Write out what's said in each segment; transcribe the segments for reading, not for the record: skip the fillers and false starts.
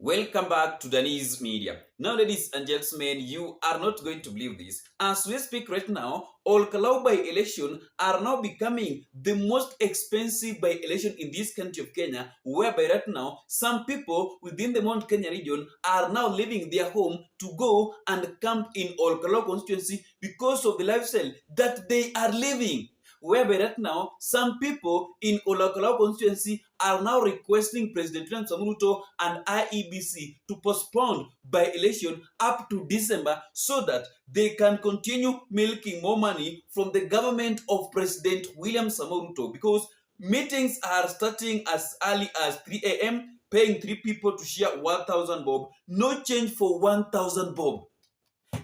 Welcome back to Danny's Media. Now, ladies and gentlemen, you are not going to believe this. As we speak right now, all KALOU by-election are now becoming the most expensive by-election in this country of Kenya, whereby right now, some people within the Mount Kenya region are now leaving their home to go and camp in all KALOU constituency because of the lifestyle that they are living. Whereby right now, some people in KALOU constituency are now requesting President Ruto and IEBC to postpone by-election up to December so that they can continue milking more money from the government of President William Ruto, because meetings are starting as early as 3 a.m., paying 3 people to share 1,000 bob, no change for 1,000 bob.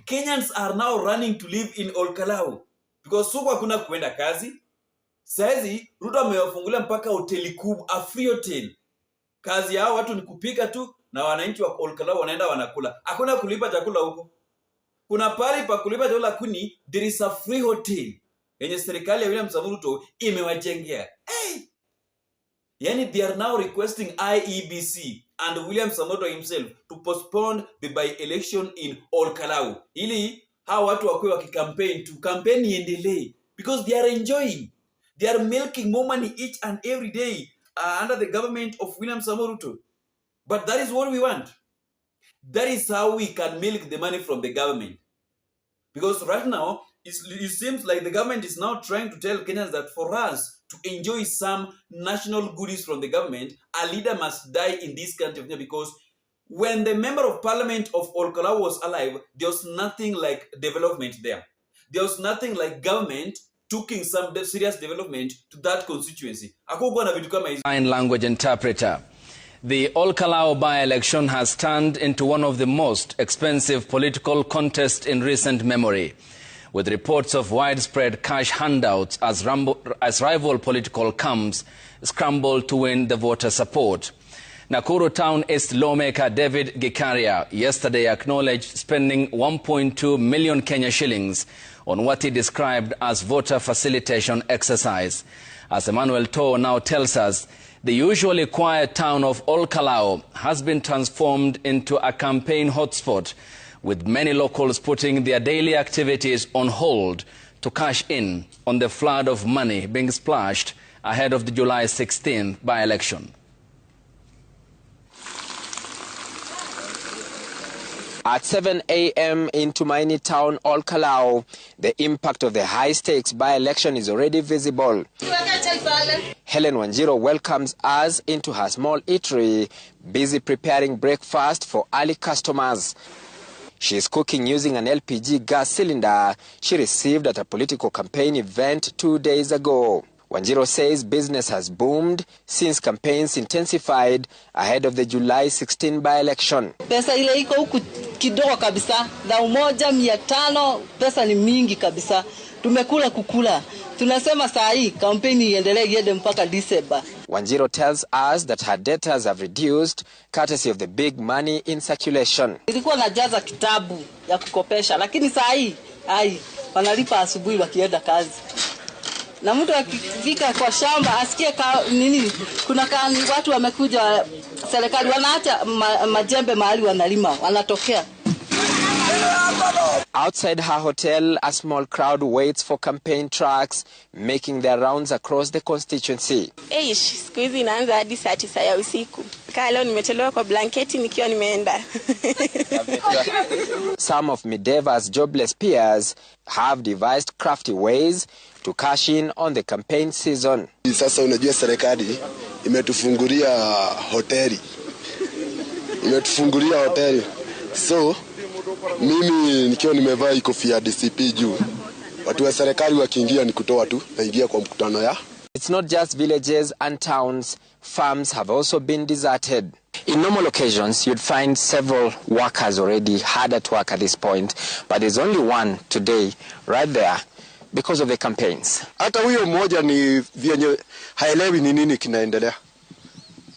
Kenyans are now running to live in all KALOU because suku hakuna kuenda kazi. Saizi Ruto amewafungulia mpaka hoteli kubwa, a free hotel. Kazi yao watu ni kupika tu na wananchi wa all KALOU wanaenda wanakula. Hakuna kulipa chakula huko. Kuna pali pa kulipa chakula kuni, there is a free hotel yenye serikali ya William Ruto imewajengea. Hey! Yani they are now requesting IEBC and William Ruto himself to postpone the by-election in all KALOU. Ili hawa watu wakue wakikampaign to campaign iendelee because they are enjoying. They are milking more money each and every day under the government of William Ruto. But that is what we want. That is how we can milk the money from the government. Because right now, it seems like the government is now trying to tell Kenyans that for us to enjoy some national goodies from the government, a leader must die in this country of Kenya. Because when the member of parliament of all KALOU was alive, there was nothing like development there. There was nothing like government taking some serious development to that constituency. Sign language interpreter. The all KALOU by-election has turned into one of the most expensive political contests in recent memory, with reports of widespread cash handouts as rival political camps scramble to win the voter support. Nakuru Town East lawmaker David Gikaria yesterday acknowledged spending 1.2 million Kenya shillings on what he described as voter facilitation exercise. As Emmanuel Toh now tells us, the usually quiet town of all KALOU has been transformed into a campaign hotspot, with many locals putting their daily activities on hold to cash in on the flood of money being splashed ahead of the July 16th by-election. At 7 a.m. in Tumaini Town, all KALOU, the impact of the high-stakes by-election is already visible. Helen Wanjiro welcomes us into her small eatery, busy preparing breakfast for early customers. She is cooking using an LPG gas cylinder she received at a political campaign event 2 days ago. Wanjiro says business has boomed since campaigns intensified ahead of the July 16 by-election. Pesa ile iko huku kidogo kabisa, na 1,500 pesa ni mingi kabisa. Tumekula kukula. Tunasema saa hii kampeni iendelee iende mpaka December. Wanjiro tells us that her debtors have reduced courtesy of the big money in circulation. Nilikuwa najaza kitabu ya kukopesha, lakini saa hii wanalipa asubuhi wakienda kazi. Na mtu akifika kwa shamba asikie kuna watu wamekuja serikali wanaacha majembe mahali wanalima wanatokea. Outside her hotel, a small crowd waits for campaign trucks making their rounds across the constituency. Siku hizi inaanza hadi saa 9 ya usiku. Leo nimechelewa kwa blanketi nikiwa nimeenda. Some of Mideva's jobless peers have devised crafty ways to cash in on the campaign season. Sasa unajua serikali imetufungulia hoteli. So mimi nikiwa nimevaa kofia DCP juu, watu wa serikali wakiingia ni kutoa tu naingia kwa mkutano ya. It's not just villages and towns, farms have also been deserted. In normal occasions, you'd find several workers already hard at work at this point, but there's only one today right there because of the campaigns. Hata huyo mmoja ni vyenye haelewi ni nini kinaendelea.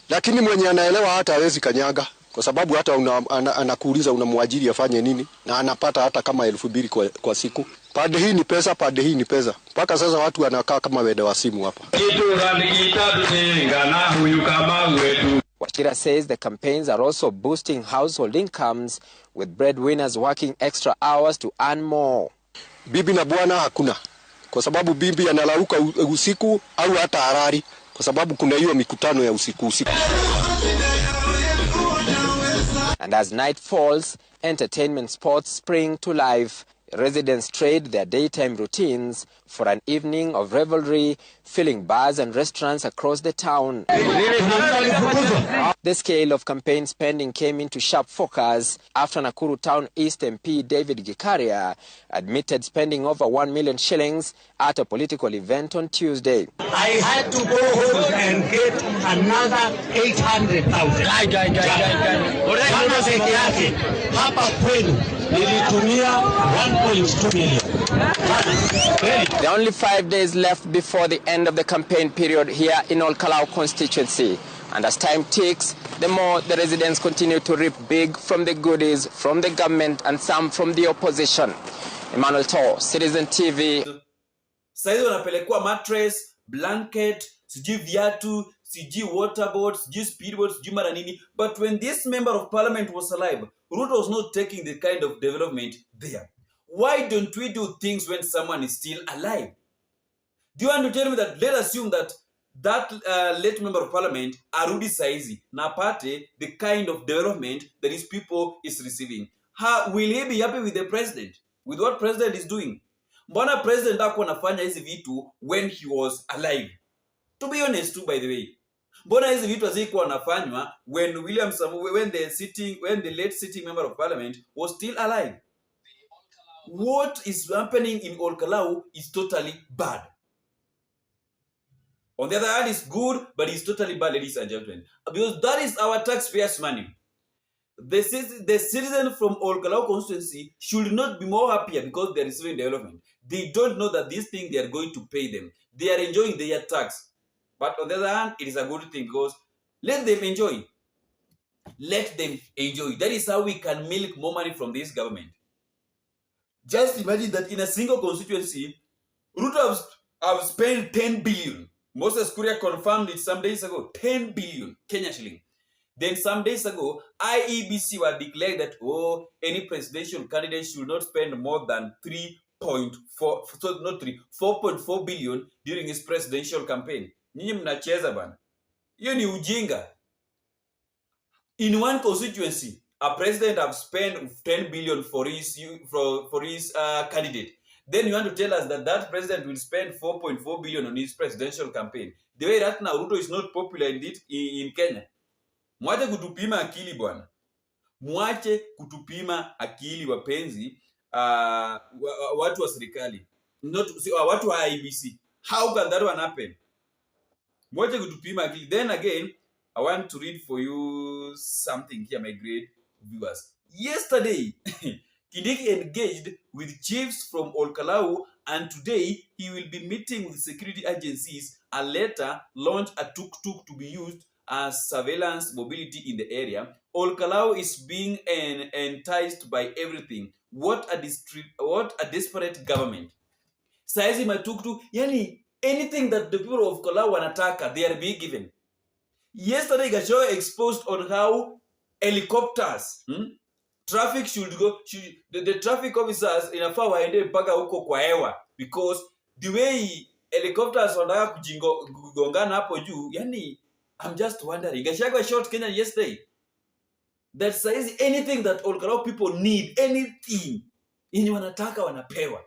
Lakini mwenye anaelewa hata hawezi kanyaga. Kwa sababu hata anakuuliza unamwajiri afanye nini na anapata hata kama 2,000 kwa siku. Pande hii ni pesa, pande hii ni pesa. Mpaka sasa watu wanakaa kama wede wa simu hapa. Wachira says the campaigns are also boosting household incomes, with breadwinners working extra hours to earn more. Bibi na bwana hakuna, kwa sababu bibi analauka usiku au hata harari, kwa sababu kuna hiyo mikutano ya usiku. And as night falls, entertainment spots spring to life. Residents trade their daytime routines for an evening of revelry, filling bars and restaurants across the town. The scale of campaign spending came into sharp focus after Nakuru Town East MP David Gikaria admitted spending over 1 million shillings at a political event on Tuesday. I had to go home and get another 800,000. Hapa kwenu nilitumia 1.2 million. There are only 5 days left before the end of the campaign period here in KALOU constituency. And as time ticks, the more the residents continue to reap big from the goodies from the government and some from the opposition. Emmanuel Tor, Citizen TV. Saizi wanapelekwa mattress, blanket, sijui viatu, sijui waterboard, sijui speedboat, sijui mara nini. But when this member of parliament was alive, Ruto was not taking the kind of development there. Why don't we do things when someone is still alive? Do you want to tell me that, let's assume that late member of parliament, Arudi Saizi, napate the kind of development that his people is receiving. How will he be happy with the president? With what president is doing? Mbona president hakuwa anafanya hizi vitu when he was alive? To be honest too, by the way. Mbona hizi vitu hazikuwa anafanywa when the late sitting member of parliament was still alive? What is happening in KALOU is totally bad. On the other hand, it's good, but it's totally bad, ladies and gentlemen. Because that is our taxpayers' money. The citizen from KALOU constituency should not be more happier because they are receiving development. They don't know that this thing they are going to pay them. They are enjoying their tax. But on the other hand, it is a good thing because let them enjoy. Let them enjoy. That is how we can milk more money from this government. Just imagine that in a single constituency, Ruto have spent 10 billion. Moses Kuria confirmed it some days ago. 10 billion Kenya shilling. Then some days ago, IEBC were declared that any presidential candidate should not spend more than 4.4 billion during his presidential campaign. Nyinyi mnacheza bana. Hiyo ni ujinga. In one constituency, a president have spent 10 billion for his candidate. Then you want to tell us that president will spend 4.4 billion on his presidential campaign. The way right now, Ruto is not popular in Kenya. Mwache kutupima akili bwana. Mwache kutupima akili wapenzi, watu wa serikali. Watu wa IEBC. How can that one happen? Mwache kutupima akili. Then again, I want to read for you something here, my great viewers. Yesterday, Kindiki engaged with chiefs from KALOU, and today he will be meeting with security agencies and later launch a tuk-tuk to be used as surveillance mobility in the area. KALOU is being enticed by everything. What a desperate government. Saizi matuktuk, yani anything that the people of KALOU wanataka, they are being given. Yesterday, Gashow exposed on how helicopters, traffic the traffic officers inafaa waende mpaka huko kwa hewa, because the way helicopters wanataka kugongana hapo juu, yani I'm just wondering. Gachagua shot Kenya yesterday that says anything that KALOU people need, anything yenye wanataka wanapewa.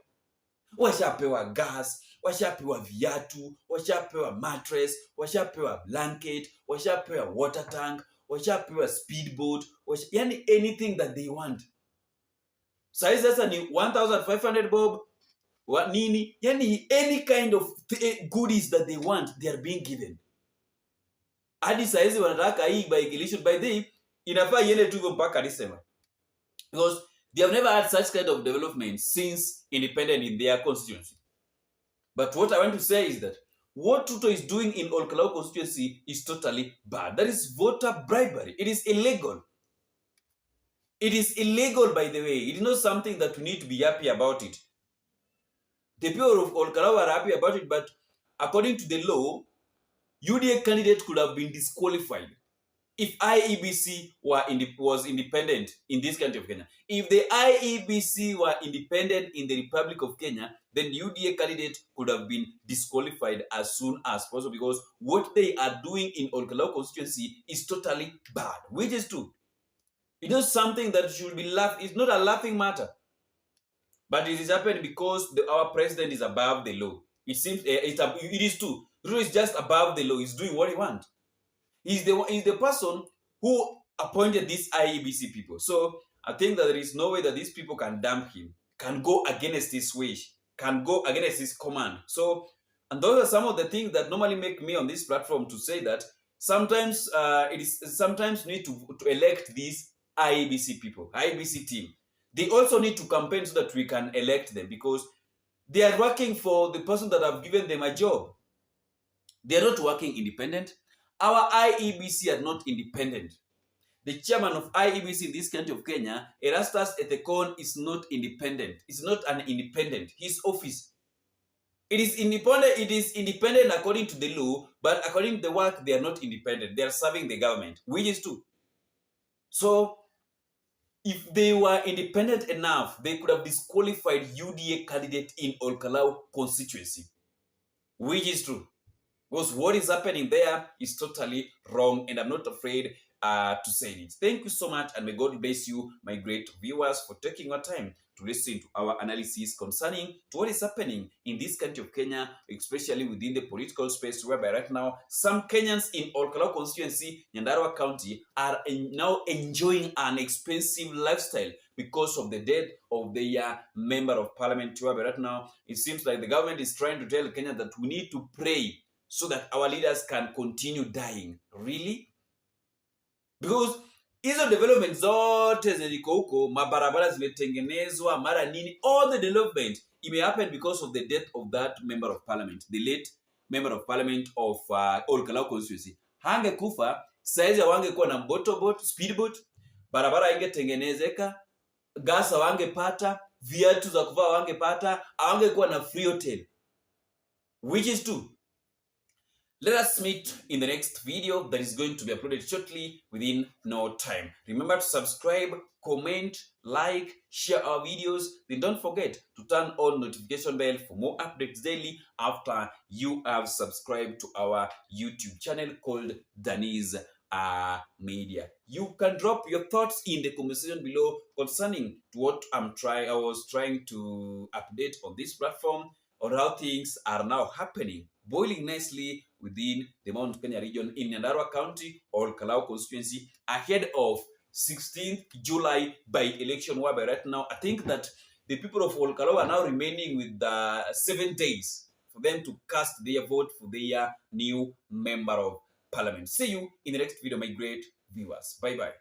Washapewa gas, washapewa viatu, washapewa mattress, washapewa blanket, washapewa water tank, washapewa speedboat, yani anything that they want. Size sasa ni 1,500 bob, nini, yani any kind of goodies that they want, they are being given. Hadi saizi wanataka hii by the inafaa iende tu mpaka December. Because they have never had such kind of development since independent in their constituency. But what I want to say is that what Ruto is doing in KALOU constituency is totally bad. That is voter bribery. It is illegal. It is illegal, by the way. It is not something that we need to be happy about it. The people of KALOU are happy about it, but according to the law, UDA candidate could have been disqualified if IEBC was independent in this country of Kenya, if the IEBC were independent in the Republic of Kenya, then UDA candidate could have been disqualified as soon as possible, because what they are doing in Olkalau constituency is totally bad, which is true. It is something that should be laughed. It's not a laughing matter, but it is happening because our president is above the law. It seems it is true. Ruto is just above the law. He's doing what he wants. He's the person who appointed these IEBC people. So I think that there is no way that these people can dump him, can go against his wish, can go against his command. So, and those are some of the things that normally make me on this platform to say that sometimes sometimes need to elect these IEBC people, IEBC team. They also need to campaign so that we can elect them, because they are working for the person that have given them a job. They are not working independent. Our IEBC are not independent. The chairman of IEBC in this country of Kenya, Erastus Ethekon, is not independent. It's not an independent. His office. It is independent. It is independent according to the law, but according to the work, they are not independent. They are serving the government, which is true. So, if they were independent enough, they could have disqualified UDA candidate in Olkalau constituency, which is true. Because what is happening there is totally wrong, and I'm not afraid to say it. Thank you so much, and may God bless you, my great viewers, for taking your time to listen to our analysis concerning to what is happening in this country of Kenya, especially within the political space, whereby right now some Kenyans in Olkalau constituency, Nyandarua County, are now enjoying an expensive lifestyle because of the death of their member of parliament. Whereby right now it seems like the government is trying to tell Kenya that we need to pray so that our leaders can continue dying. Really? Because hizo development zote ziko huko, mabarabara zimetengenezwa, mara nini, all the development, it may happen because of the death of that member of parliament, the late member of parliament of Olkalau constituency. Hangekufa, saizi hawangekuwa na motorboat, speedboat, barabara ingetengenezeka, gas hawangepata, viatu za kuvaa hawangepata, hawangekuwa na free hotel, which is true. Let us meet in the next video that is going to be uploaded shortly within no time. Remember to subscribe, comment, like, share our videos. Then don't forget to turn on notification bell for more updates daily after you have subscribed to our YouTube channel called Daniz Media. You can drop your thoughts in the comment section below concerning to what I was trying to update on this platform, or how things are now happening, boiling nicely within the Mount Kenya region in Nyandarua County or Kalau constituency ahead of 16th July by-election, whereby right now I think that the people of Olkalau are now remaining with 7 days for them to cast their vote for their new member of parliament. See you in the next video, my great viewers. Bye-bye.